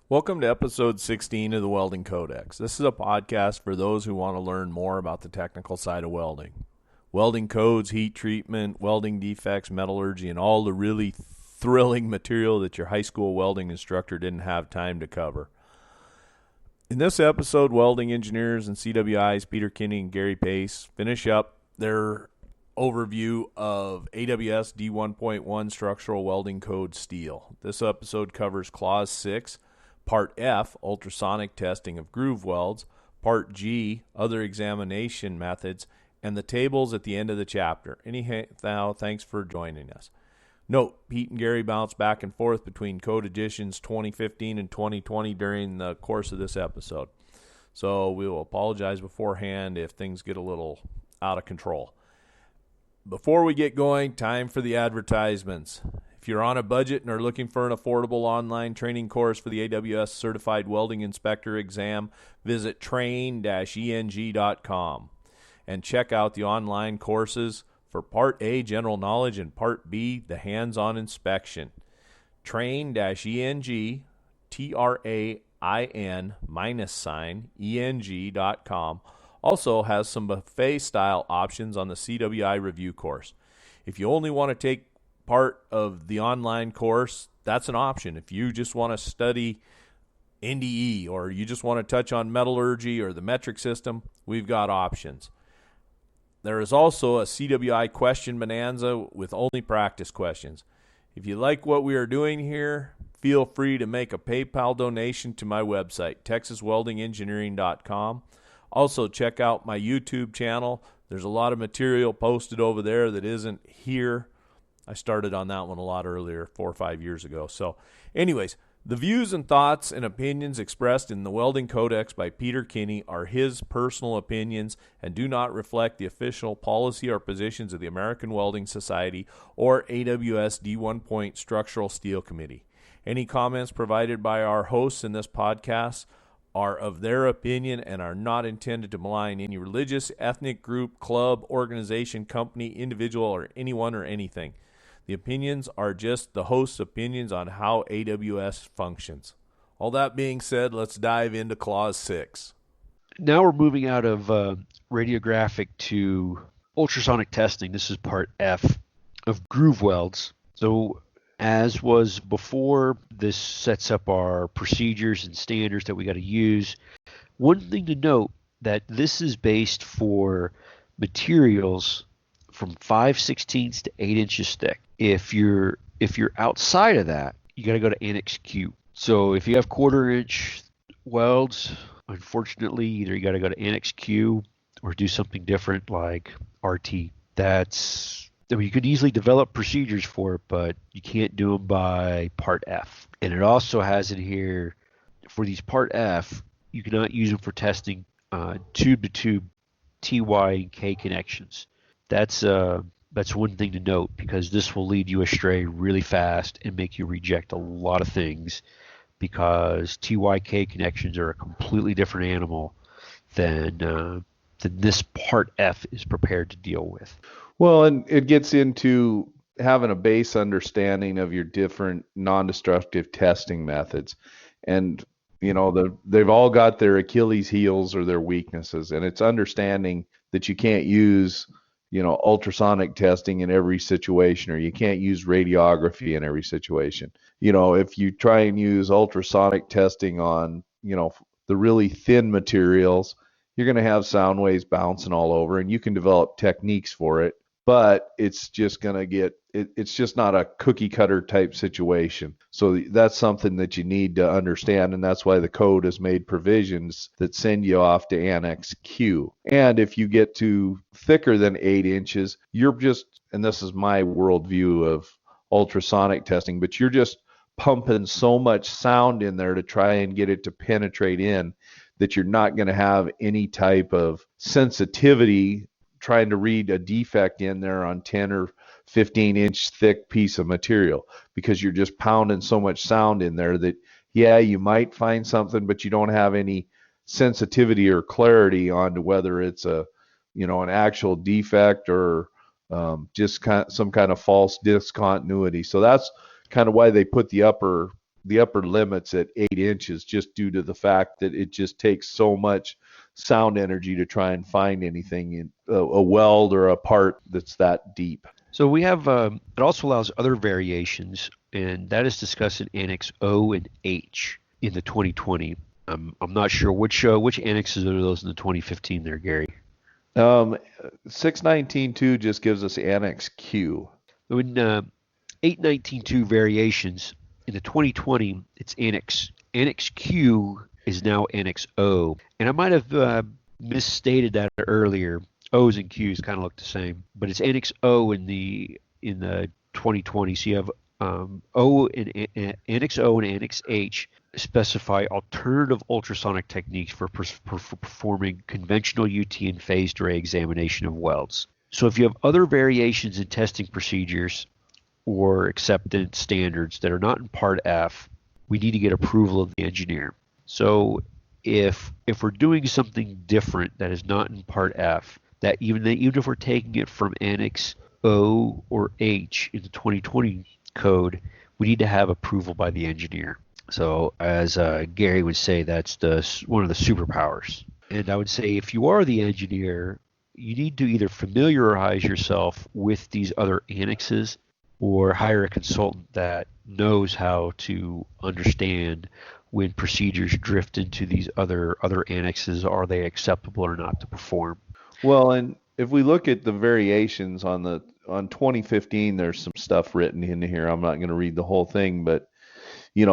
Welcome to episode 16 of the Welding Codex. This is a podcast for those who want to learn more about the technical side of welding. Welding codes, heat treatment, welding defects, metallurgy, and all the really thrilling material that your high school welding instructor didn't have time to cover. In this episode, welding engineers and CWIs Peter Kinney and Garry finish up their overview of AWS D1.1 structural welding code steel. This episode covers Clause 6, Part F, Ultrasonic Testing of Groove Welds, Part G, Other Examination Methods, and the tables at the end of the chapter. Anyhow, thanks for joining us. Note, Pete and Garry bounce back and forth between code editions 2015 and 2020 during the course of this episode. So we will apologize beforehand if things get a little out of control. Before we get going, time for the advertisements. If you're on a budget and are looking for an affordable online training course for the AWS Certified Welding Inspector exam, visit train-eng.com and check out the online courses for Part A, General Knowledge, and Part B, the Hands-On Inspection. Train-eng, TRAIN-eng.com also has some buffet-style options on the CWI review course. If you only want to take part of the online course, that's an option. If you just want to study NDE or you just want to touch on metallurgy or the metric system, we've got options. There is also a CWI question bonanza with only practice questions. If you like what we are doing here, feel free to make a PayPal donation to my website, texasweldingengineering.com. Also, check out my YouTube channel. There's a lot of material posted over there that isn't here. I started on that one a lot earlier, 4 or 5 years ago. So anyways, the views and thoughts and opinions expressed in the Welding Codex by Peter Kinney are his personal opinions and do not reflect the official policy or positions of the American Welding Society or AWS D1.1 Structural Steel Committee. Any comments provided by our hosts in this podcast are of their opinion and are not intended to malign any religious, ethnic group, club, organization, company, individual, or anyone or anything. The opinions are just the host's opinions on how AWS functions. All that being said, let's dive into Clause 6. Now we're moving out of radiographic to ultrasonic testing. This is Part F of Groove Welds. So as was before, this sets up our procedures and standards that we got to use. One thing to note that this is based for materials from 5/16 to 8 inches thick. If you're outside of that, you got to go to Annex Q. So if you have 1/4 inch welds, unfortunately, either you got to go to Annex Q or do something different like RT. You could easily develop procedures for it, but you can't do them by Part F. And it also has in here for these Part F, you cannot use them for testing tube-to-tube TY and K connections. That's one thing to note because this will lead you astray really fast and make you reject a lot of things because TYK connections are a completely different animal than this Part F is prepared to deal with. Well, and it gets into having a base understanding of your different non-destructive testing methods. And, they've all got their Achilles heels or their weaknesses. And it's understanding that you can't use ultrasonic testing in every situation, or you can't use radiography in every situation. If you try and use ultrasonic testing on, the really thin materials, you're going to have sound waves bouncing all over, and you can develop techniques for it, but it's just not a cookie cutter type situation. So that's something that you need to understand, and that's why the code has made provisions that send you off to Annex Q. And if you get to thicker than 8 inches, and this is my worldview of ultrasonic testing, but you're just pumping so much sound in there to try and get it to penetrate in that you're not going to have any type of sensitivity trying to read a defect in there on 10 or 15 inch thick piece of material, because you're just pounding so much sound in there that, yeah, you might find something, but you don't have any sensitivity or clarity on whether it's an actual defect or just some kind of false discontinuity. So that's kind of why they put the upper the upper limits at 8 inches, just due to the fact that it just takes so much sound energy to try and find anything in a weld or a part that's that deep. So we have, it also allows other variations, and that is discussed in Annex O and H in the 2020. I'm not sure which annexes are those in the 2015 there, Gary. 619.2 just gives us Annex Q. In 819.2 variations, in the 2020, it's Annex Q is now Annex O. And I might have misstated that earlier. O's and Q's kind of look the same, but it's Annex O in the 2020. So you have Annex O and Annex H specify alternative ultrasonic techniques for performing conventional UT and phased array examination of welds. So if you have other variations in testing procedures or acceptance standards that are not in Part F, we need to get approval of the engineer. So if we're doing something different that is not in Part F, that even if we're taking it from Annex O or H in the 2020 code, we need to have approval by the engineer. So as Gary would say, that's one of the superpowers. And I would say if you are the engineer, you need to either familiarize yourself with these other annexes or hire a consultant that knows how to understand when procedures drift into these other annexes. Are they acceptable or not to perform? Well, and if we look at the variations on 2015, there's some stuff written in here. I'm not going to read the whole thing, but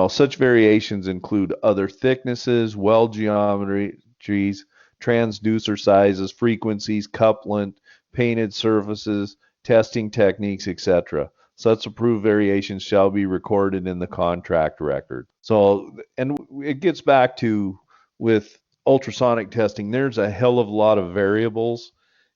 such variations include other thicknesses, weld geometries, transducer sizes, frequencies, couplant, painted surfaces, testing techniques, etc. Such approved variations shall be recorded in the contract record. So, and it gets back to with ultrasonic testing, there's a hell of a lot of variables,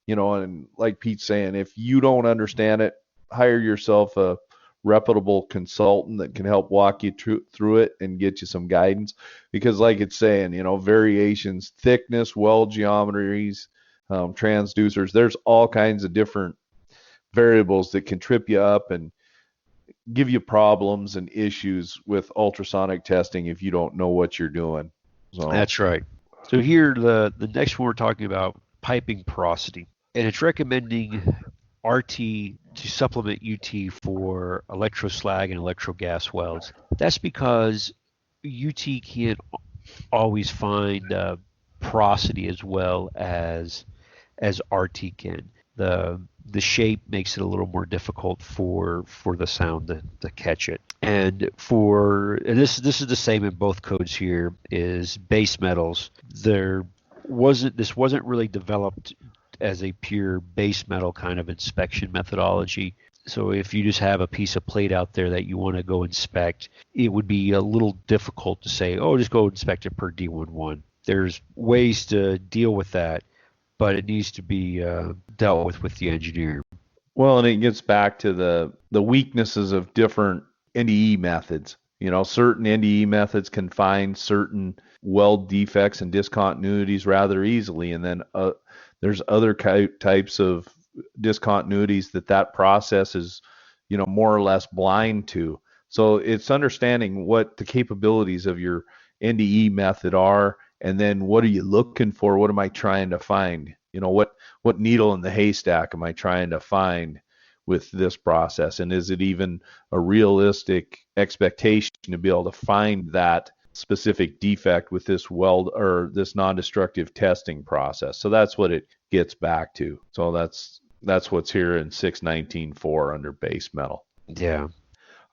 and like Pete's saying, if you don't understand it, hire yourself a reputable consultant that can help walk you through it and get you some guidance, because like it's saying, variations, thickness, weld geometries, transducers, there's all kinds of different variables that can trip you up and give you problems and issues with ultrasonic testing if you don't know what you're doing. So that's right. So here, the next one we're talking about, piping porosity, and it's recommending RT to supplement UT for electroslag and electrogas welds. That's because UT can't always find porosity as well as RT can. The shape makes it a little more difficult for the sound to catch it. And this is the same in both codes here, is base metals. This wasn't really developed as a pure base metal kind of inspection methodology. So if you just have a piece of plate out there that you want to go inspect, it would be a little difficult to say, oh, just go inspect it per D1.1. There's ways to deal with that, but it needs to be dealt with the engineer. Well, and it gets back to the weaknesses of different NDE methods. Certain NDE methods can find certain weld defects and discontinuities rather easily, and then there's other types of discontinuities that process is, more or less blind to. So it's understanding what the capabilities of your NDE method are, and then what are you looking for? What am I trying to find? What needle in the haystack am I trying to find with this process? And is it even a realistic expectation to be able to find that specific defect with this weld or this non-destructive testing process? So that's what it gets back to. So that's what's here in 619.4 under base metal. Yeah.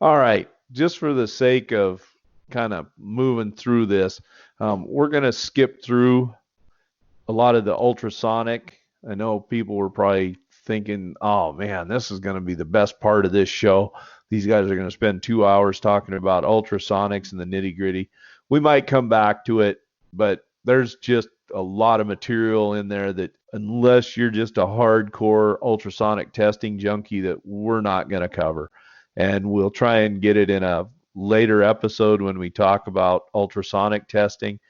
All right. Just for the sake of kind of moving through this, we're going to skip through a lot of the ultrasonic. I know people were probably thinking, oh man, this is going to be the best part of this show. These guys are going to spend 2 hours talking about ultrasonics and the nitty gritty. We might come back to it, but there's just a lot of material in there that, unless you're just a hardcore ultrasonic testing junkie, that we're not going to cover. And we'll try and get it in a later episode when we talk about ultrasonic testing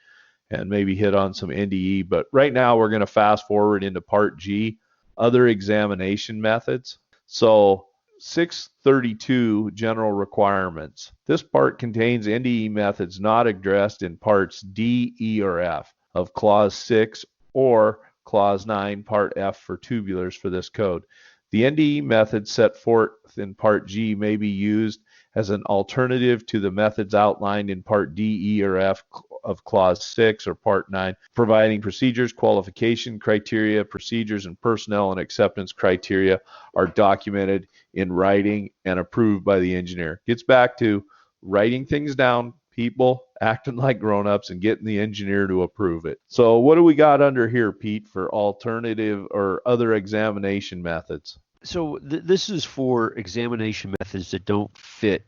and maybe hit on some NDE. But right now we're going to fast forward into part G, other examination methods. So 632 general requirements. This part contains NDE methods not addressed in parts D, E, or F of Clause 6 or Clause 9, Part F for tubulars for this code. The NDE method set forth in Part G may be used as an alternative to the methods outlined in Part D, E, or F of Clause 6 or Part 9, providing procedures, qualification criteria, procedures, and personnel and acceptance criteria are documented in writing and approved by the engineer. Gets back to writing things down, people acting like grown-ups, and getting the engineer to approve it. So what do we got under here, Pete, for alternative or other examination methods? So this is for examination methods that don't fit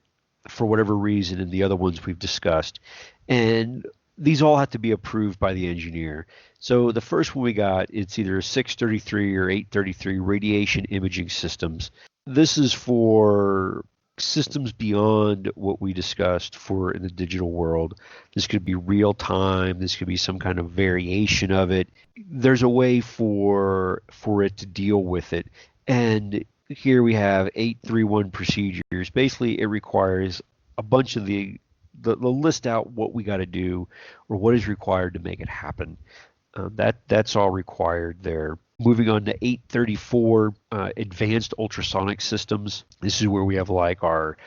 for whatever reason in the other ones we've discussed. And these all have to be approved by the engineer. So the first one we got, it's either 633 or 833 radiation imaging systems. This is for systems beyond what we discussed for in the digital world. This could be real time. This could be some kind of variation of it. There's a way for it to deal with it. And here we have 831 procedures. Basically, it requires a bunch of the list out what we got to do or what is required to make it happen. That's all required there. Moving on to 834, advanced ultrasonic systems. This is where we have like our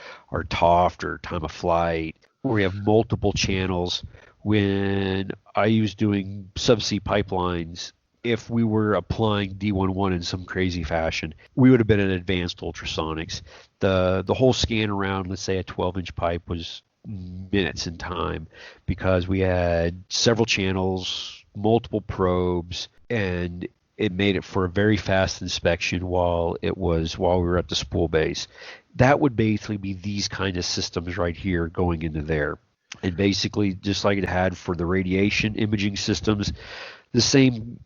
TOFT or time of flight, where we have multiple channels. When I was doing subsea pipelines, if we were applying D1.1 in some crazy fashion, we would have been in advanced ultrasonics. The whole scan around, let's say a 12-inch pipe, was minutes in time because we had several channels, multiple probes, and it made it for a very fast inspection while we were at the spool base. That would basically be these kind of systems right here going into there. And basically, just like it had for the radiation imaging systems, the same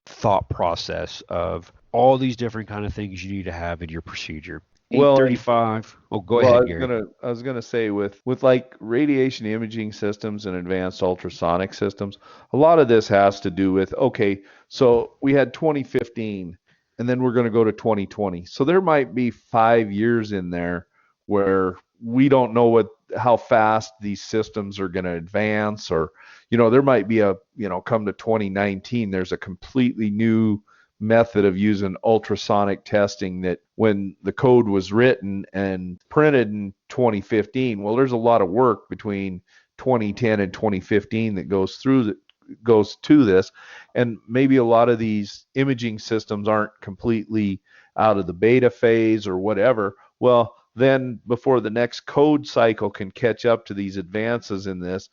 thought process of all these different kind of things you need to have in your procedure. 835. Go ahead, Gary. I was gonna say with like radiation imaging systems and advanced ultrasonic systems, a lot of this has to do with, okay, so we had 2015 and then we're going to go to 2020. So there might be 5 years in there where we don't know how fast these systems are going to advance, or there might be come to 2019, there's a completely new method of using ultrasonic testing that when the code was written and printed in 2015, well, there's a lot of work between 2010 and 2015 that goes to this, and maybe a lot of these imaging systems aren't completely out of the beta phase or whatever. Well, then before the next code cycle can catch up to these advances in this,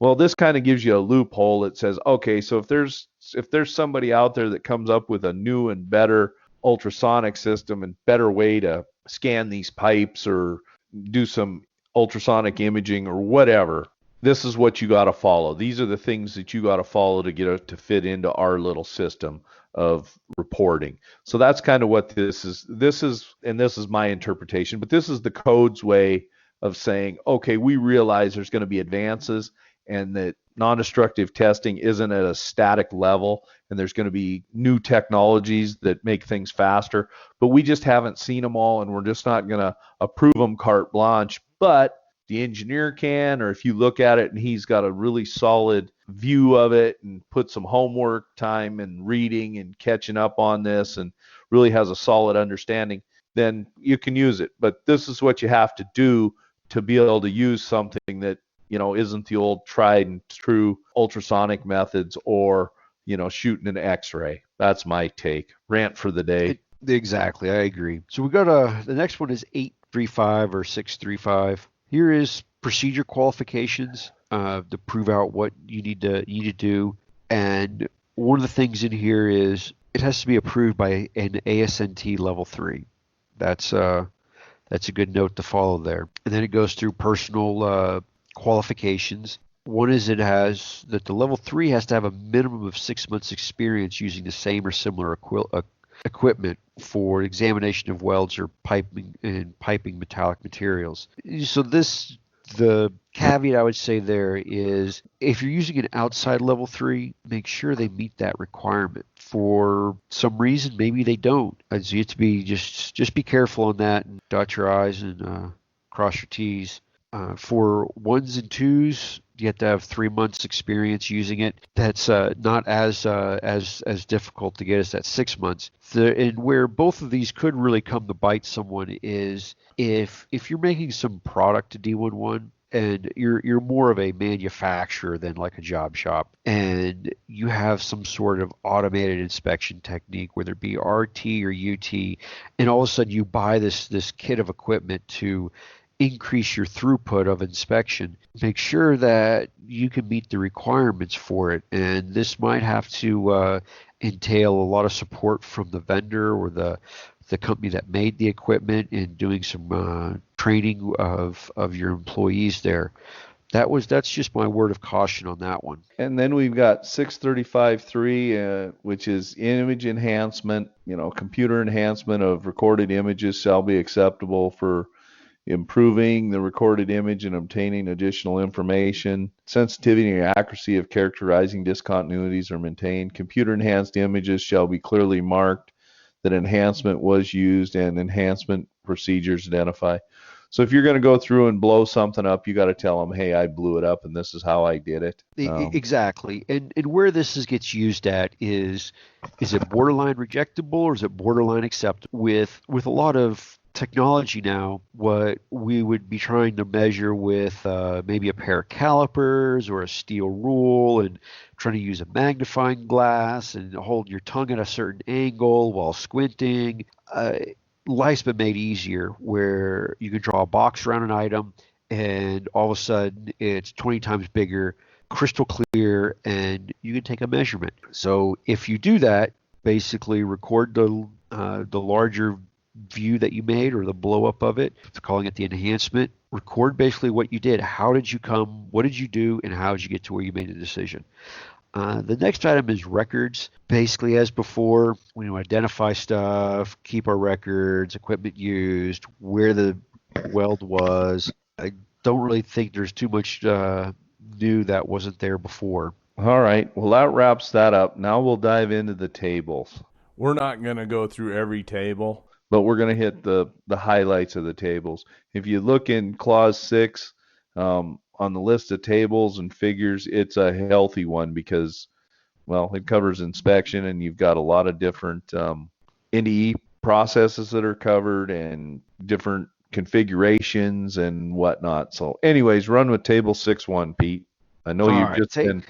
well, this kind of gives you a loophole that says, okay, so if there's somebody out there that comes up with a new and better ultrasonic system and better way to scan these pipes or do some ultrasonic imaging or whatever, this is what you got to follow. These are the things that you got to follow to get it to fit into our little system of reporting. So that's kind of what this is, and this is my interpretation, but this is the code's way of saying, okay, we realize there's going to be advances and that non-destructive testing isn't at a static level, and there's going to be new technologies that make things faster, but we just haven't seen them all, and we're just not going to approve them carte blanche. But the engineer can, or if you look at it and he's got a really solid view of it and put some homework time and reading and catching up on this and really has a solid understanding, then you can use it. But this is what you have to do to be able to use something that isn't the old tried and true ultrasonic methods or shooting an X-ray. That's my take. Rant for the day. Exactly, I agree. So we got the next one is 835 or 635. Here is procedure qualifications to prove out what you need to do. And one of the things in here is it has to be approved by an ASNT level 3. That's a good note to follow there. And then it goes through personal qualifications. One is it has that the level 3 has to have a minimum of 6 months experience using the same or similar equipment for examination of welds or piping metallic materials. So this The caveat I would say there is if you're using an outside level 3, make sure they meet that requirement. For some reason, maybe they don't. So you have to be just be careful on that and dot your I's and cross your T's. For ones and twos, you have to have 3 months experience using it. That's not as difficult to get as that 6 months. And where both of these could really come to bite someone is if you're making some product to D1.1 and you're more of a manufacturer than like a job shop, and you have some sort of automated inspection technique, whether it be RT or UT, and all of a sudden you buy this kit of equipment to increase your throughput of inspection, make sure that you can meet the requirements for it. And this might have to entail a lot of support from the vendor or the company that made the equipment in doing some training of your employees there. That's just my word of caution on that one. And then we've got 635.3, which is image enhancement. Computer enhancement of recorded images shall be acceptable for improving the recorded image and obtaining additional information. Sensitivity and accuracy of characterizing discontinuities are maintained. Computer enhanced images shall be clearly marked that enhancement was used and enhancement procedures identified. So if you're going to go through and blow something up, you got to tell them, hey, I blew it up and this is how I did it. Exactly. And where this gets used at is it borderline rejectable or is it borderline acceptable? With a lot of technology now, what we would be trying to measure with maybe a pair of calipers or a steel rule and trying to use a magnifying glass and hold your tongue at a certain angle while squinting. Life's been made easier where you can draw a box around an item and all of a sudden it's 20 times bigger, crystal clear, and you can take a measurement. So if you do that, basically record the larger view that you made or the blow up of it, calling it the enhancement. Record basically what you did. How did you come? What did you do? And how did you get to where you made the decision? The next item is records. Basically, as before, we identify stuff, keep our records, equipment used, where the weld was. I don't really think there's too much new that wasn't there before. All right. Well, that wraps that up. Now we'll dive into the tables. We're not going to go through every table, but we're going to hit the highlights of the tables. If you look in Clause 6, on the list of tables and figures, it's a healthy one because, well, it covers inspection and you've got a lot of different NDE processes that are covered and different configurations and whatnot. So anyways, run with table 6.1, Pete. I know you've just been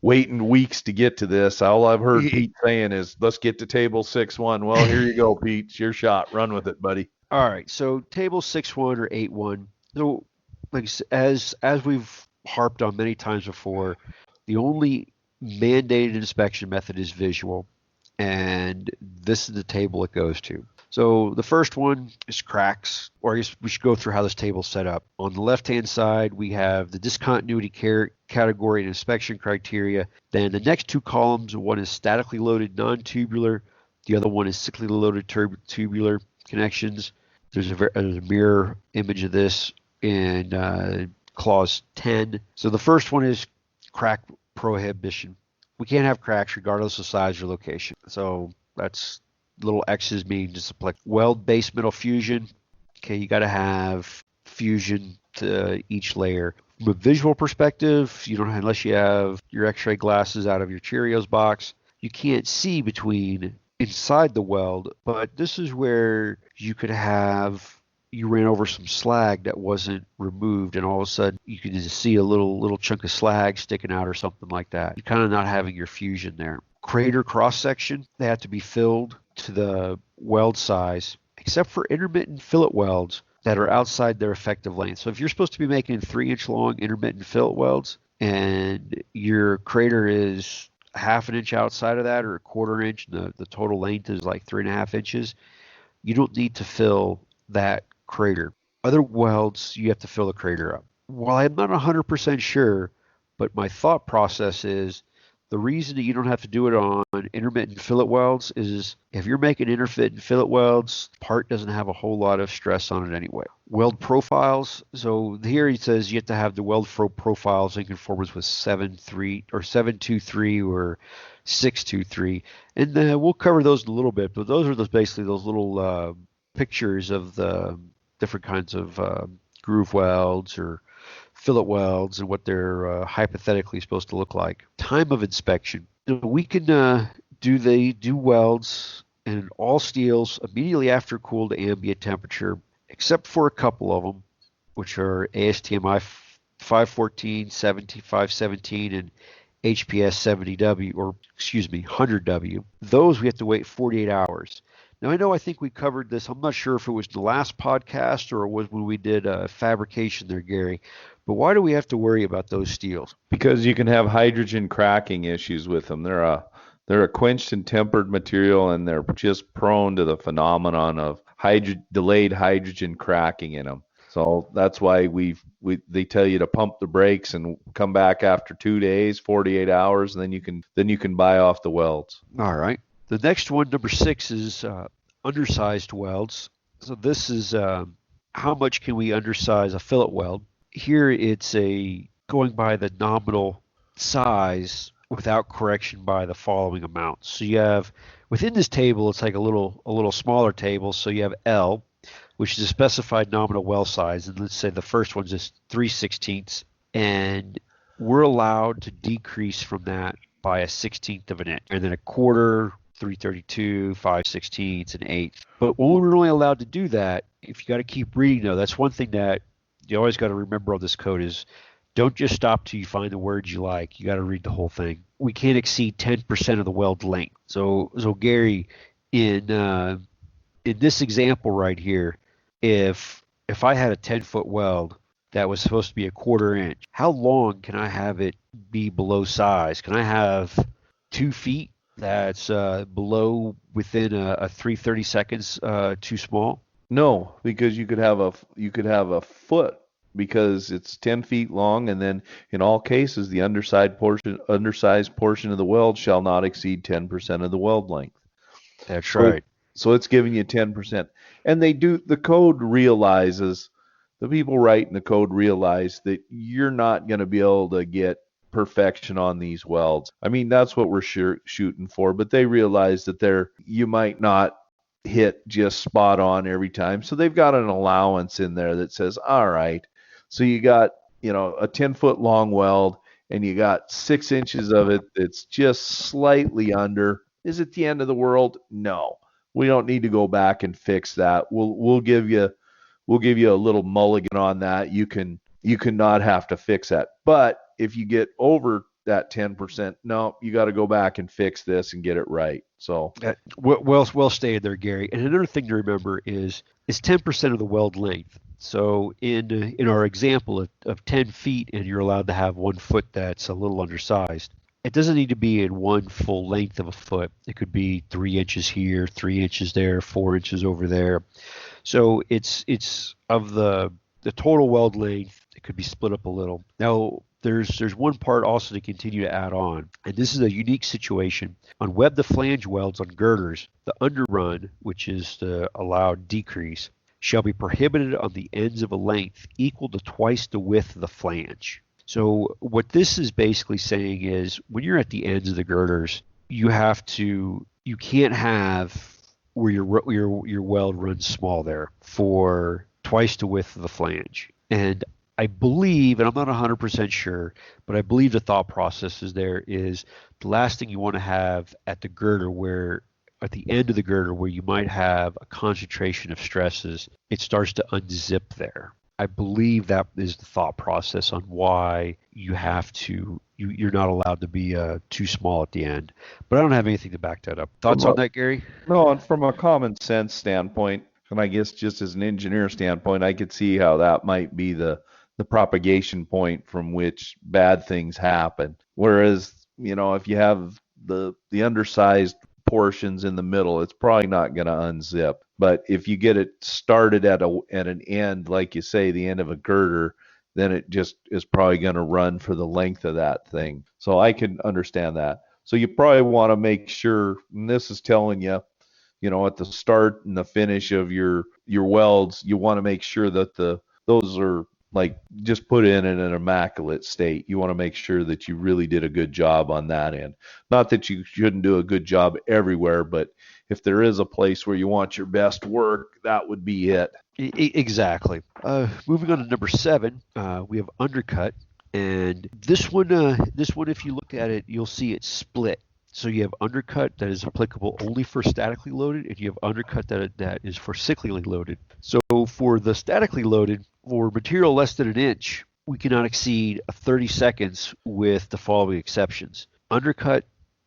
waiting weeks to get to this. All I've heard Pete saying is, let's get to table 6.1. Well, here you go, Pete. It's your shot. Run with it, buddy. All right. So table 6.1 or 8.1. So like as we've harped on many times before, the only mandated inspection method is visual, and this is the table it goes to. So the first one is cracks, or I guess we should go through how this table's set up. On the left-hand side, we have the discontinuity category and inspection criteria. Then the next two columns, one is statically loaded non-tubular, the other one is cyclically loaded tubular connections. There's a mirror image of this in Clause 10. So the first one is crack prohibition. We can't have cracks regardless of size or location. So that's little X's mean just apply. Weld base metal fusion. Okay, you got to have fusion to each layer. From a visual perspective, you don't have, unless you have your X-ray glasses out of your Cheerios box, you can't see between inside the weld. But this is where you could have, you ran over some slag that wasn't removed, and all of a sudden you can just see a little chunk of slag sticking out or something like that. You're kind of not having your fusion there. Crater cross section, they have to be filled to the weld size, except for intermittent fillet welds that are outside their effective length. So if you're supposed to be making 3-inch long intermittent fillet welds and your crater is half an inch outside of that or a quarter inch, and the total length is like 3.5 inches, you don't need to fill that crater. Other welds, you have to fill the crater up. While I'm not 100% sure, but my thought process is The reason that you don't have to do it on intermittent fillet welds is if you're making intermittent fillet welds, the part doesn't have a whole lot of stress on it anyway. Weld profiles. So here he says you have to have the weld profiles in conformance with 723 or 623. And we'll cover those in a little bit, but those are basically those little pictures of the different kinds of groove welds or fillet welds and what they're hypothetically supposed to look like. Time of inspection. We can do welds in all steels immediately after cooled to ambient temperature, except for a couple of them, which are ASTM 514, 517, and HPS 70W, or excuse me, 100W. Those we have to wait 48 hours. Now, I think we covered this. I'm not sure if it was the last podcast or it was when we did fabrication there, Gary. But why do we have to worry about those steels? Because you can have hydrogen cracking issues with them. They're a quenched and tempered material, and they're just prone to the phenomenon of delayed hydrogen cracking in them. So that's why they tell you to pump the brakes and come back after 2 days, 48 hours, and then you can buy off the welds. All right. The next one, number 6, is undersized welds. So this is how much can we undersize a fillet weld? Here it's going by the nominal size without correction by the following amounts. So you have within this table, it's like a little smaller table. So you have L, which is a specified nominal weld size, and let's say the first one's just 3/16, and we're allowed to decrease from that by a 1/16 of an inch, and then a quarter, 3/32, 5/16, and 1/8. But when we're only allowed to do that, if you got to keep reading though, that's one thing that you always got to remember on this code is don't just stop till you find the words you like. You got to read the whole thing. We can't exceed 10% of the weld length. So Gary, in this example right here, if I had a 10-foot weld that was supposed to be a quarter inch, how long can I have it be below size? Can I have 2 feet that's below within a 3/32 too small? No, because you could have a foot because it's 10 feet long, and then in all cases the undersized portion of the weld shall not exceed 10% of the weld length. That's right. So it's giving you 10%. And the code realizes, the people writing the code realize that you're not going to be able to get perfection on these welds. I mean, that's what we're shooting for, but they realize that you might not hit just spot on every time. So they've got an allowance in there that says, all right, so you got, a 10-foot long weld and you got 6 inches of it that's just slightly under. Is it the end of the world? No. We don't need to go back and fix that. We'll give you a little mulligan on that. You can not have to fix that. But if you get over that 10%, no, you got to go back and fix this and get it right. So well stated there, Gary. And another thing to remember is 10% of the weld length. So in our example of 10 feet, and you're allowed to have 1 foot that's a little undersized, it doesn't need to be in one full length of a foot. It could be 3 inches here, 3 inches there, 4 inches over there. So it's of the total weld length, it could be split up a little. Now, there's one part also to continue to add on, and this is a unique situation. On web to flange welds on girders, the underrun, which is the allowed decrease, shall be prohibited on the ends of a length equal to twice the width of the flange. So what this is basically saying is when you're at the ends of the girders, you can't have where your weld runs small there for twice the width of the flange. And I believe, and I'm not 100% sure, but I believe the thought process is the last thing you want to have at the girder at the end of the girder where you might have a concentration of stresses, it starts to unzip there. I believe that is the thought process on why you're not allowed to be too small at the end. But I don't have anything to back that up. Thoughts on that, Gary? No, and from a common sense standpoint, and I guess just as an engineer standpoint, I could see how that might be the propagation point from which bad things happen. Whereas, if you have the undersized portions in the middle, it's probably not going to unzip. But if you get it started at an end, like you say, the end of a girder, then it just is probably going to run for the length of that thing. So I can understand that. So you probably want to make sure, and this is telling you, at the start and the finish of your welds, you want to make sure that those are like just put in an immaculate state. You want to make sure that you really did a good job on that end. Not that you shouldn't do a good job everywhere, but if there is a place where you want your best work, that would be it. Exactly. Moving on to number 7, we have undercut, and this one, if you look at it, you'll see it split. So you have undercut that is applicable only for statically loaded, and you have undercut that is for cyclically loaded. So for the statically loaded, for material less than an inch, we cannot exceed 30 seconds with the following exceptions. Undercut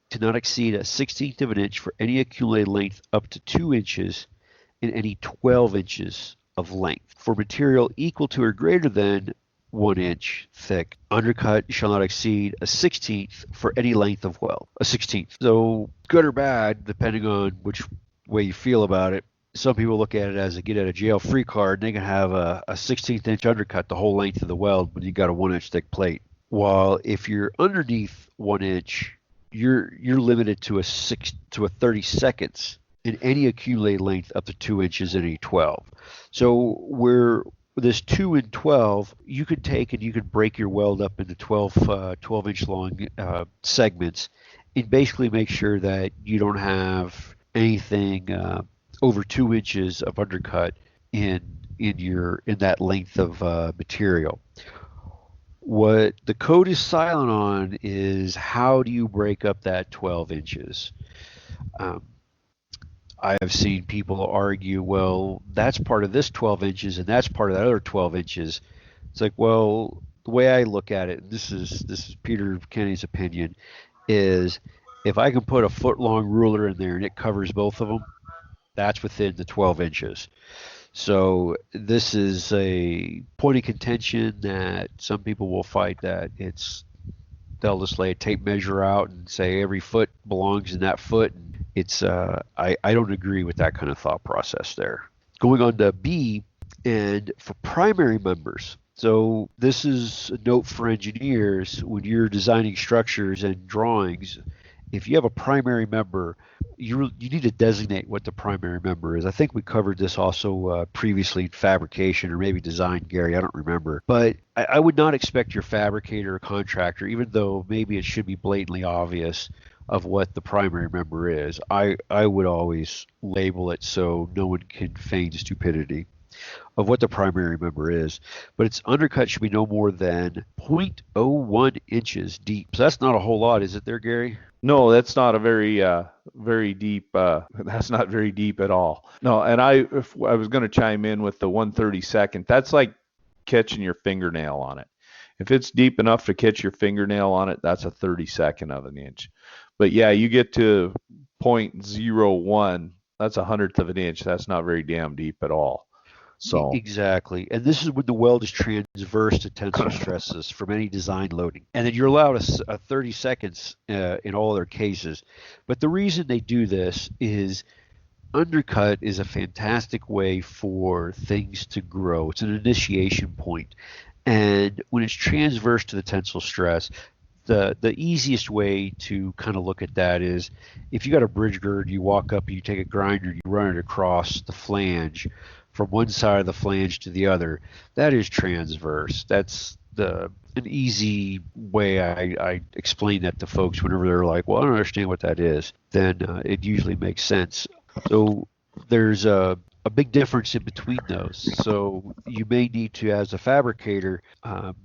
to not exceed 1/16 of an inch for any accumulated length up to 2 inches and any 12 inches of length. For material equal to or greater than 1 inch thick, undercut shall not exceed 1/16 for any length of weld. 1/16. So good or bad, depending on which way you feel about it. Some people look at it as a get out of jail free card, and they can have a 1/16 inch undercut the whole length of the weld when you got a 1 inch thick plate. While if you're underneath 1 inch, you're limited to a 30 seconds in any accumulated length up to 2 inches and any 12. So where this 2 and 12, you could take and you could break your weld up into 12 inch long segments, and basically make sure that you don't have anything over 2 inches of undercut in that length of material. What the code is silent on is how do you break up that 12 inches. I have seen people argue, well, that's part of this 12 inches and that's part of that other 12 inches. It's like, well, the way I look at it, and this is Peter Kinney's opinion, is if I can put a foot-long ruler in there and it covers both of them, that's within the 12 inches. So this is a point of contention that some people will fight that they'll just lay a tape measure out and say every foot belongs in that foot. And I don't agree with that kind of thought process there. Going on to B, and for primary members. So this is a note for engineers when you're designing structures and drawings. If you have a primary member, you need to designate what the primary member is. I think we covered this also previously in fabrication or maybe design, Gary, I don't remember. But I would not expect your fabricator or contractor, even though maybe it should be blatantly obvious of what the primary member is. I would always label it so no one can feign stupidity of what the primary member is. But its undercut should be no more than 0.01 inches deep. So that's not a whole lot, is it there, Gary? No, that's not a very deep. That's not very deep at all. No, and if I was going to chime in with the 1/32, that's like catching your fingernail on it. If it's deep enough to catch your fingernail on it, that's a 32nd of an inch. But yeah, you get to 0.01, that's 100th of an inch. That's not very damn deep at all. So exactly, and this is when the weld is transverse to tensile stresses from any design loading, and then you're allowed a 30 seconds in all their cases. But the reason they do this is undercut is a fantastic way for things to grow. It's an initiation point, and when it's transverse to the tensile stress, the easiest way to kind of look at that is if you got a bridge gird, you walk up and you take a grinder, you run it across the flange from one side of the flange to the other. That is transverse. That's an easy way I explain that to folks whenever they're like, well, I don't understand what that is. Then it usually makes sense. So there's a big difference in between those. So you may need to, as a fabricator,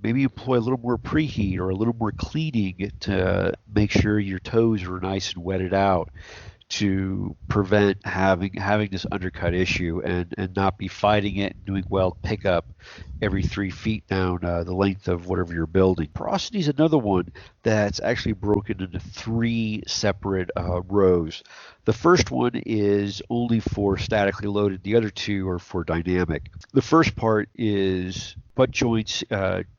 maybe employ a little more preheat or a little more cleaning to make sure your toes are nice and wetted out, to prevent having this undercut issue and not be fighting it and doing weld pickup every 3 feet down the length of whatever you're building. Porosity is another one that's actually broken into 3 separate rows. The first one is only for statically loaded. The other 2 are for dynamic. The first part is butt joints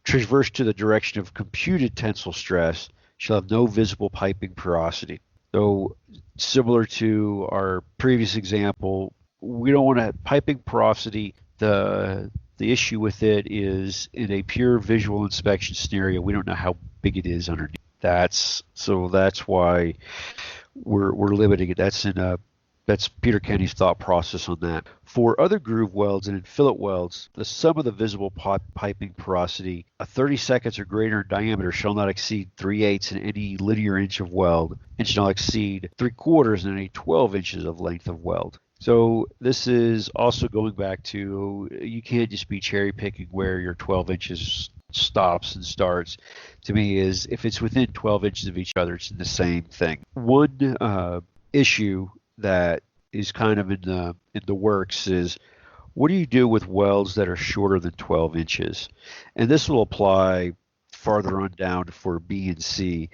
transverse to the direction of computed tensile stress shall have no visible piping porosity. So similar to our previous example, we don't want to have piping porosity. The The issue with it is in a pure visual inspection scenario, we don't know how big it is underneath. That's why we're limiting it. That's Peter Kinney's thought process on that. For other groove welds and in fillet welds, the sum of the visible piping porosity, a 30 seconds or greater in diameter, shall not exceed 3/8 in any linear inch of weld, and shall not exceed 3/4 in any 12 inches of length of weld. So this is also going back to, you can't just be cherry picking where your 12 inches stops and starts. To me, is if it's within 12 inches of each other, it's the same thing. One issue that is kind of in the works is, what do you do with welds that are shorter than 12 inches? And this will apply farther on down for B and C.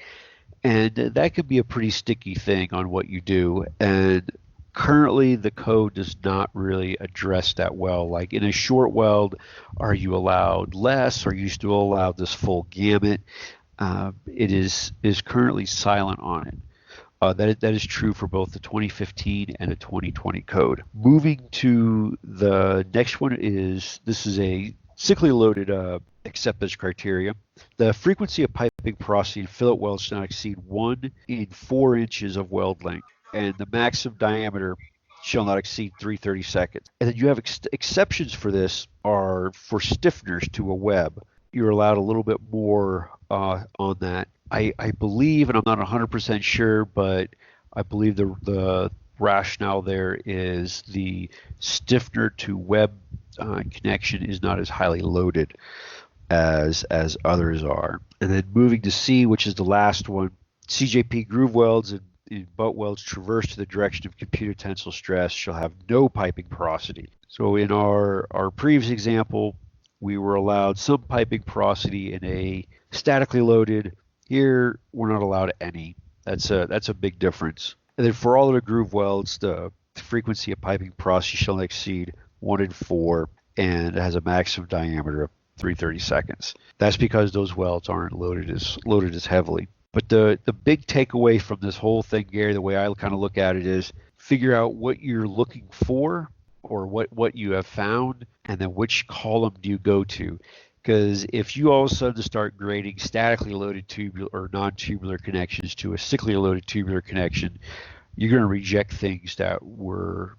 And that could be a pretty sticky thing on what you do. And currently the code does not really address that well. Like in a short weld, are you allowed less? Are you still allowed this full gamut? It is currently silent on it. That is true for both the 2015 and the 2020 code. Moving to the next one this is a cyclically loaded acceptance criteria. The frequency of piping porosity in fillet welds should not exceed 1 in 4 inches of weld length, and the maximum diameter shall not exceed 3/32. And then you have exceptions for this are for stiffeners to a web. You're allowed a little bit more on that. I believe, and I'm not 100% sure, but I believe the rationale there is the stiffener to web connection is not as highly loaded as others are. And then moving to C, which is the last one, CJP groove welds and butt welds traverse to the direction of computer tensile stress shall have no piping porosity. So in our previous example, we were allowed some piping porosity in a statically loaded. Here, we're not allowed any. That's a big difference. And then for all of the groove welds, the frequency of piping porosity shall not exceed 1 in 4, and it has a maximum diameter of 3/32. That's because those welds aren't loaded as heavily. But the big takeaway from this whole thing, Gary, the way I kind of look at it is figure out what you're looking for or what you have found, and then which column do you go to. Because if you all of a sudden start grading statically loaded tubular or non-tubular connections to a cyclically loaded tubular connection, you're going to reject things that were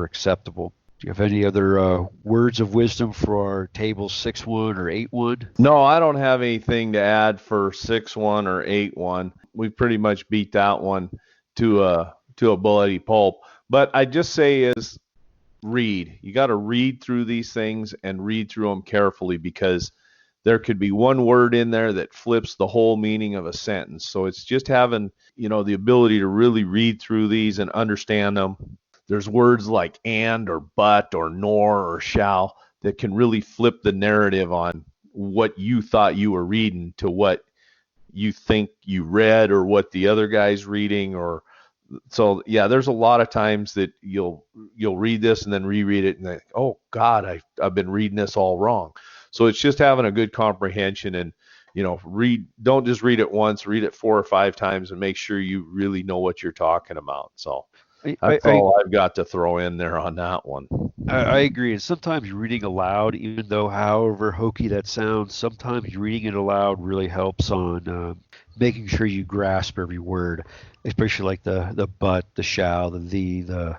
acceptable. Do you have any other words of wisdom for our tables 6.1 or 8.1? No, I don't have anything to add for 6.1 or 8.1. We pretty much beat that one to a bloody pulp. But I just say is read. You got to read through these things and read through them carefully, because there could be one word in there that flips the whole meaning of a sentence. So it's just having, the ability to really read through these and understand them. There's words like and or but or nor or shall that can really flip the narrative on what you thought you were reading to what you think you read or what the other guy's reading. Or so yeah, there's a lot of times that you'll read this and then reread it and think, oh God, I've been reading this all wrong. So it's just having a good comprehension and don't just read it once, read it 4 or 5 times and make sure you really know what you're talking about. So that's all I've got to throw in there on that one. I agree. And sometimes reading aloud, even though however hokey that sounds, sometimes reading it aloud really helps on making sure you grasp every word, especially like the but, the shall, the.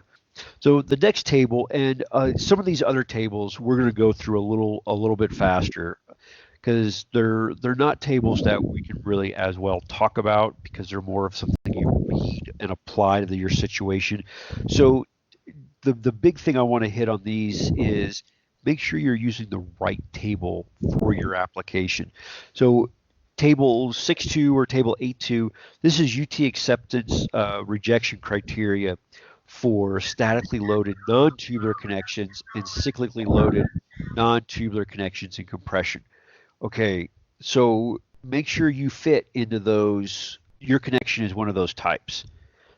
So the next table and some of these other tables we're going to go through a little bit faster, because they're not tables that we can really as well talk about, because they're more of something you read and apply to your situation. So the big thing I want to hit on these is make sure you're using the right table for your application. So table 6.2 or table 8.2, this is UT acceptance rejection criteria for statically loaded non-tubular connections and cyclically loaded non-tubular connections in compression. Okay, so make sure you fit into those. Your connection is one of those types.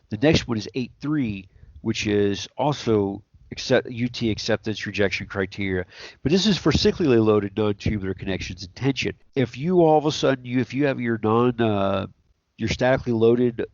The next one is 8.3, which is also UT acceptance rejection criteria, but this is for cyclically loaded non-tubular connections in tension. If you all of a sudden if you have your your statically loaded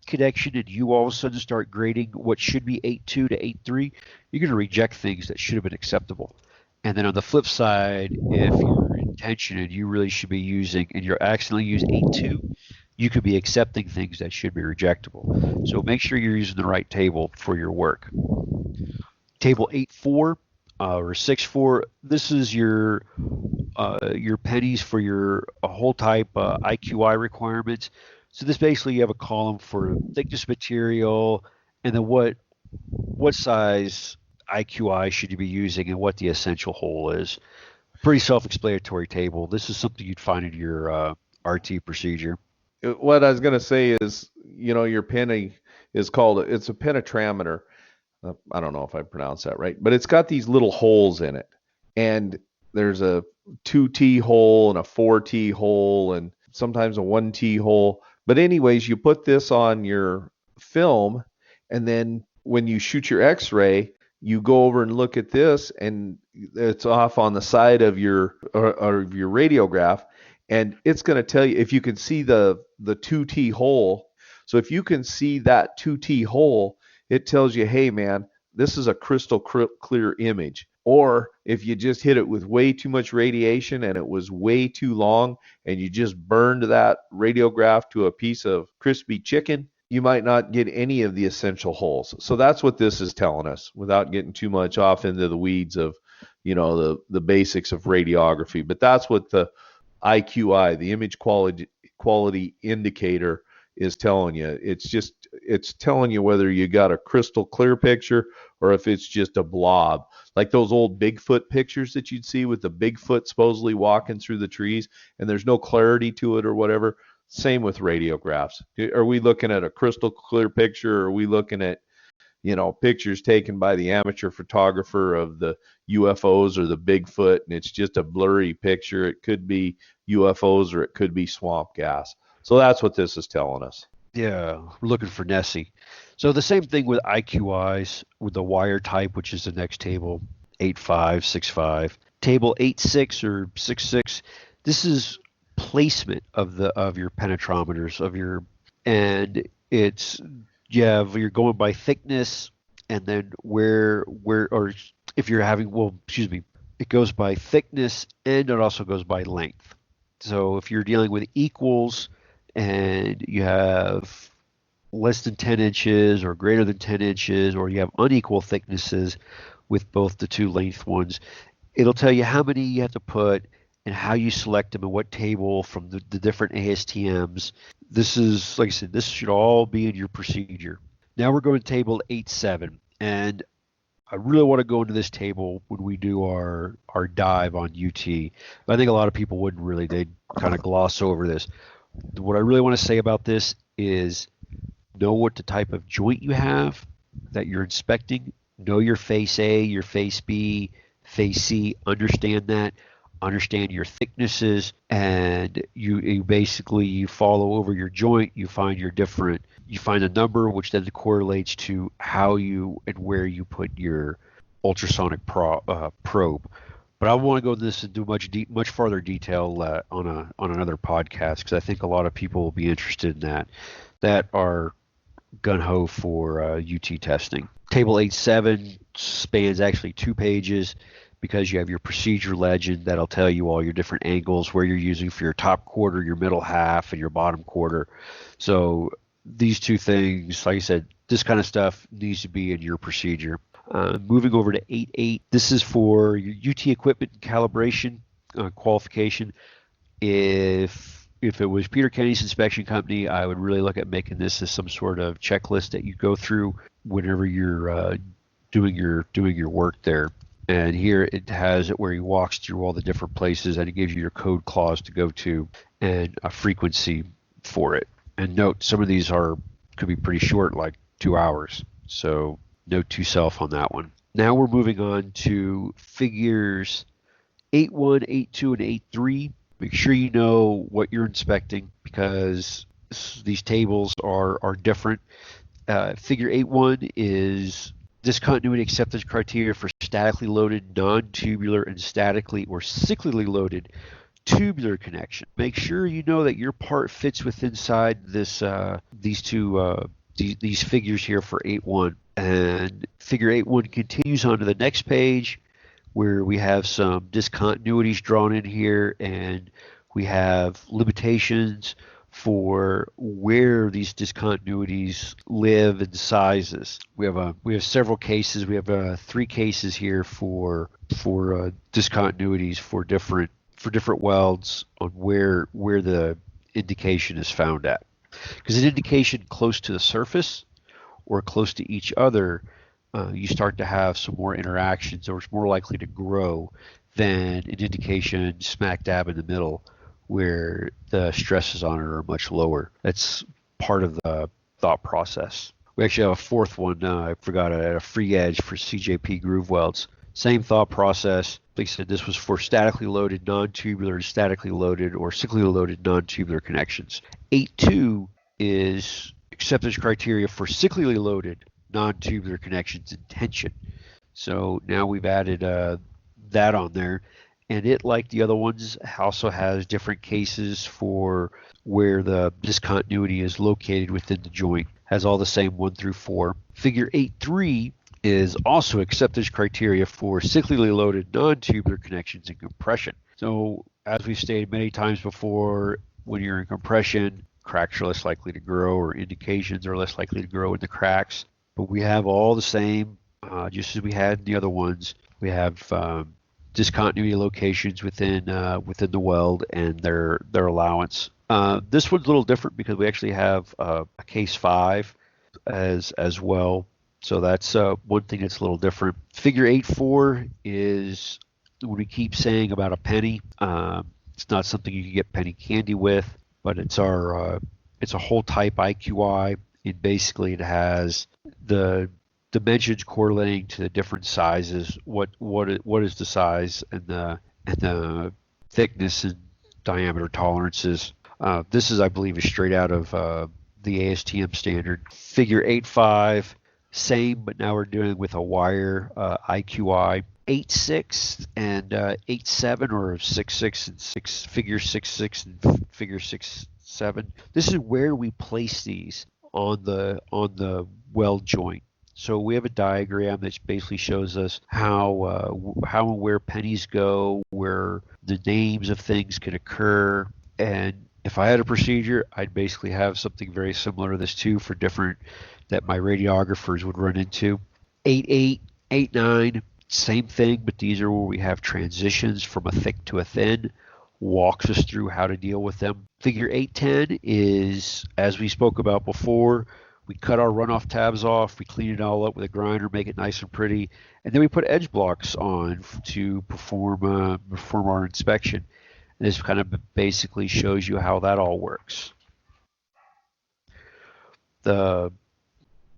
connection and you all of a sudden start grading what should be 8.2 to 8.3, you're going to reject things that should have been acceptable. And then on the flip side, if your intention and you really should be using, and you're accidentally using 8.2, you could be accepting things that should be rejectable. So make sure you're using the right table for your work. Table 8.4 or 6.4, this is your pennies for your whole type IQI requirements. So this basically, you have a column for thickness material, and then what size IQI should you be using, and what the essential hole is. Pretty self-explanatory table. This is something you'd find in your RT procedure. What I was going to say is, your penny is it's a penetrometer. I don't know if I pronounced that right, but it's got these little holes in it. And there's a 2T hole and a 4T hole and sometimes a 1T hole. But anyways, you put this on your film, and then when you shoot your x-ray, you go over and look at this, and it's off on the side of your radiograph, and it's going to tell you if you can see the 2T hole. So if you can see that 2T hole, it tells you, hey man, this is a crystal clear image. Or if you just hit it with way too much radiation and it was way too long and you just burned that radiograph to a piece of crispy chicken, you might not get any of the essential holes. So that's what this is telling us, without getting too much off into the weeds of, the basics of radiography. But that's what the IQI, the image quality indicator, is telling you. It's telling you whether you got a crystal clear picture or if it's just a blob. Like those old Bigfoot pictures that you'd see with the Bigfoot supposedly walking through the trees and there's no clarity to it or whatever. Same with radiographs. Are we looking at a crystal clear picture, or are we looking at, pictures taken by the amateur photographer of the UFOs or the Bigfoot, and it's just a blurry picture? It could be UFOs or it could be swamp gas. So that's what this is telling us. Yeah, we're looking for Nessie. So the same thing with IQIs with the wire type, which is the next table, 8.5, 6.5. Table 8.6 or 6.6, this is placement of your penetrometers and it's you're going by thickness, and then or if you're having, it goes by thickness and it also goes by length. So if you're dealing with equals and you have less than 10 inches or greater than 10 inches, or you have unequal thicknesses with both the two length ones, it'll tell you how many you have to put and how you select them and what table from the different ASTMs. This is, like I said, this should all be in your procedure. Now we're going to table 8.7, and I really want to go into this table when we do our dive on UT. I think a lot of people wouldn't really, they'd kind of gloss over this. What I really want to say about this is know what the type of joint you have that you're inspecting. Know your face A, your face B, face C. Understand that. Understand your thicknesses, and you basically, you follow over your joint. You find a number which then correlates to how you and where you put your ultrasonic probe. But I want to go into this into much farther detail on another podcast, because I think a lot of people will be interested in that are gung-ho for UT testing. Table 8.7 spans actually 2 pages, because you have your procedure legend that'll tell you all your different angles, where you're using for your top quarter, your middle half, and your bottom quarter. So these 2 things, like I said, this kind of stuff needs to be in your procedure. Moving over to 8.8, this is for your UT equipment and calibration qualification. If it was Peter Kinney's inspection company, I would really look at making this as some sort of checklist that you go through whenever you're doing your work there. And here it has it where he walks through all the different places, and it gives you your code clause to go to and a frequency for it. And note, some of these could be pretty short, like 2 hours. So note to self on that one. Now we're moving on to figures 8.1, 8.2, and 8.3. Make sure you know what you're inspecting, because these tables are different. Figure 8.1 is discontinuity acceptance criteria for statically loaded, non-tubular, and statically or cyclically loaded tubular connection. Make sure you know that your part fits with inside these figures here for 8.1. And figure 8.1 continues on to the next page where we have some discontinuities drawn in here, and we have limitations for where these discontinuities live and sizes. We have several cases. We have 3 cases here for discontinuities for different welds on where the indication is found at. Because an indication close to the surface or close to each other, you start to have some more interactions, or it's more likely to grow than an indication smack dab in the middle where the stresses on it are much lower. That's part of the thought process. We actually have a 4th one. I forgot it, at a free edge for CJP Groove Welds. Same thought process. Like I said, this was for statically loaded non-tubular, statically loaded, or cyclically loaded non-tubular connections. 8.2 is acceptance criteria for cyclically loaded non-tubular connections in tension. So now we've added that on there. And it, like the other ones, also has different cases for where the discontinuity is located within the joint. Has all the same 1 through 4. Figure 8.3 is also acceptance criteria for cyclically loaded non-tubular connections in compression. So as we've stated many times before, when you're in compression, cracks are less likely to grow, or indications are less likely to grow in the cracks. But we have all the same, just as we had in the other ones. We have discontinuity locations within the weld and their allowance. This one's a little different because we actually have a case 5 as well. So that's one thing that's a little different. Figure 8.4 is when we keep saying about a penny. It's not something you can get penny candy with, but it's a whole type IQI. Basically it has the dimensions correlating to the different sizes. What is the size and the thickness and diameter tolerances. This is, I believe, is straight out of the ASTM standard. Figure 8.5, same, but now we're doing with a wire IQI. 8.6 and 8.7, or 6.6 and 6, figure 6.6 and figure 6.7. This is where we place these on the weld joint. So we have a diagram that basically shows us how and where pennies go, where the names of things can occur. And if I had a procedure, I'd basically have something very similar to this too, for different that my radiographers would run into. 8.8, 8.9, same thing, but these are where we have transitions from a thick to a thin. Walks us through how to deal with them. Figure 8.10 is, as we spoke about before, we cut our runoff tabs off, we clean it all up with a grinder, make it nice and pretty, and then we put edge blocks on to perform our inspection. And this kind of basically shows you how that all works. The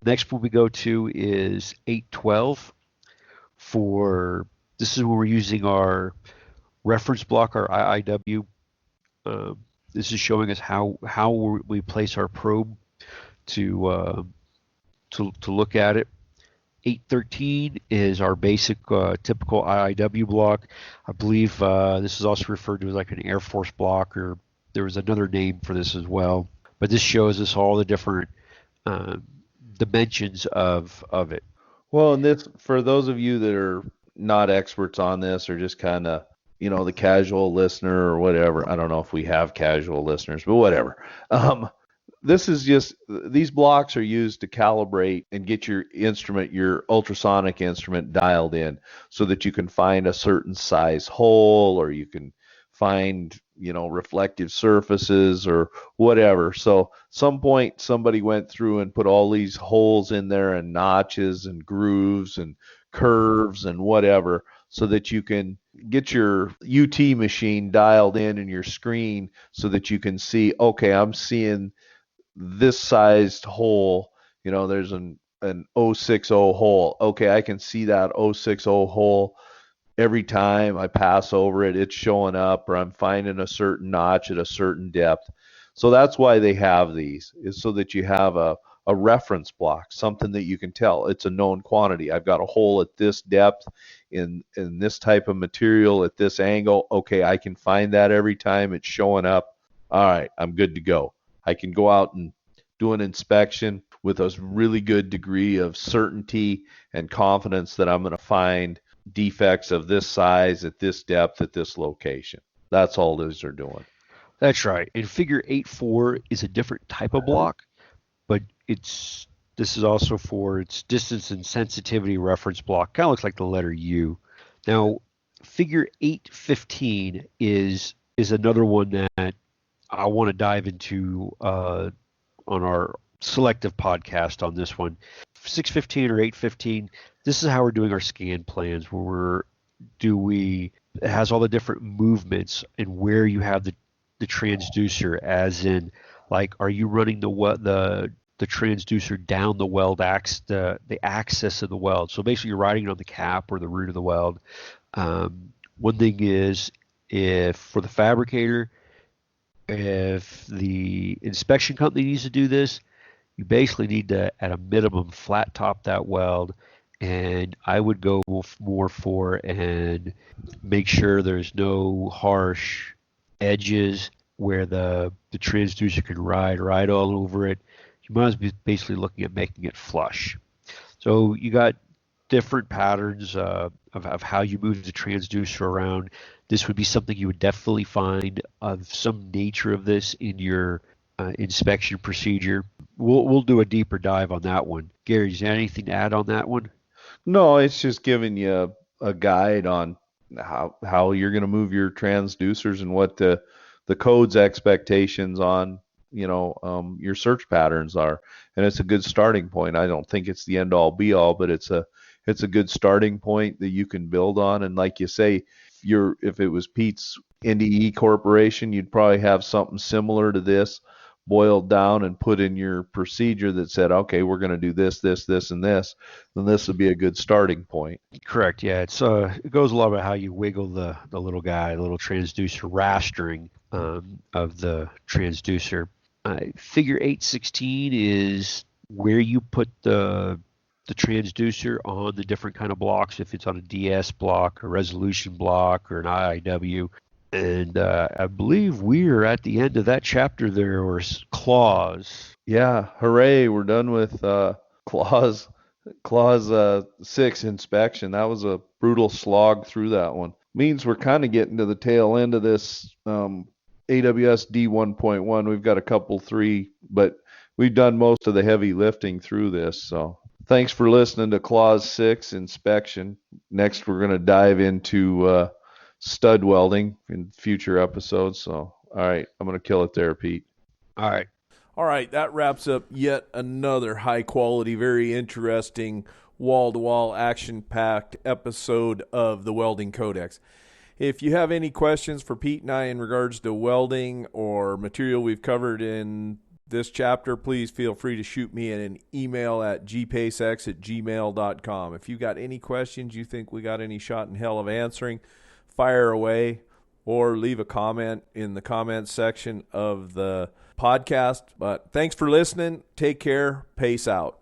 next one we go to is 8.12. This is where we're using our reference block, our IIW. This is showing us how we place our probe to look at it. 8.13 is our basic typical IIW block. I believe this is also referred to as like an Air Force block, or there was another name for this as well. But this shows us all the different dimensions of it. Well, and this, for those of you that are not experts on this, or just kind of, the casual listener or whatever. I don't know if we have casual listeners, but whatever. This is just, these blocks are used to calibrate and get your instrument, your ultrasonic instrument, dialed in so that you can find a certain size hole, or you can find, reflective surfaces or whatever. So some point somebody went through and put all these holes in there, and notches and grooves and curves and whatever, so that you can get your UT machine dialed in your screen so that you can see, okay, I'm seeing this sized hole, there's an 060 hole. Okay, I can see that 060 hole every time I pass over it. It's showing up, or I'm finding a certain notch at a certain depth. So that's why they have these, is so that you have a reference block, something that you can tell. It's a known quantity. I've got a hole at this depth in this type of material at this angle. Okay, I can find that every time it's showing up. All right, I'm good to go. I can go out and do an inspection with a really good degree of certainty and confidence that I'm going to find defects of this size at this depth at this location. That's all those are doing. That's right. And figure 8.4 is a different type of block, but this is also for its distance and sensitivity reference block. Kind of looks like the letter U. Now, figure 8.15 is another one that I want to dive into on our selective podcast on this one. 6.15 or 8.15, this is how we're doing our scan plans, where it has all the different movements and where you have the transducer, as in, like, are you running the transducer down the weld the axis of the weld? So basically you're riding it on the cap or the root of the weld. One thing is, if for the fabricator, if the inspection company needs to do this, you basically need to, at a minimum, flat top that weld. And I would go more for and make sure there's no harsh edges where the transducer can ride all over it. You might as well be basically looking at making it flush. So you got different patterns of how you move the transducer around. This would be something you would definitely find of some nature of this in your inspection procedure. We'll do a deeper dive on that one. Gary, is there anything to add on that one? No, it's just giving you a guide on how you're going to move your transducers and what the code's expectations on your search patterns are. And it's a good starting point. I don't think it's the end all be all, but it's a good starting point that you can build on. And like you say, if it was Pete's NDE Corporation, you'd probably have something similar to this boiled down and put in your procedure that said, okay, we're going to do this, this, this, and this. Then this would be a good starting point. Correct. Yeah. It goes a lot about how you wiggle the little guy, the little transducer rastering of the transducer. Figure 8.16 is where you put the transducer on the different kind of blocks, if it's on a DS block, a resolution block, or an IIW. And I believe we're at the end of that chapter there, or clause. Yeah, hooray, we're done with clause 6 inspection. That was a brutal slog through that one. Means we're kind of getting to the tail end of this AWS D1.1. We've got a couple 3, but we've done most of the heavy lifting through this. So thanks for listening to clause 6 inspection. Next, we're going to dive into stud welding in future episodes. So, all right, I'm going to kill it there, Pete. All right, that wraps up yet another high quality, very interesting, wall-to-wall, action-packed episode of the Welding Codex. If you have any questions for Pete and I in regards to welding or material we've covered in this chapter, please feel free to shoot me an email at gpacex@gmail.com. If you got any questions you think we got any shot in hell of answering, fire away or leave a comment in the comments section of the podcast. But thanks for listening. Take care. Pace out.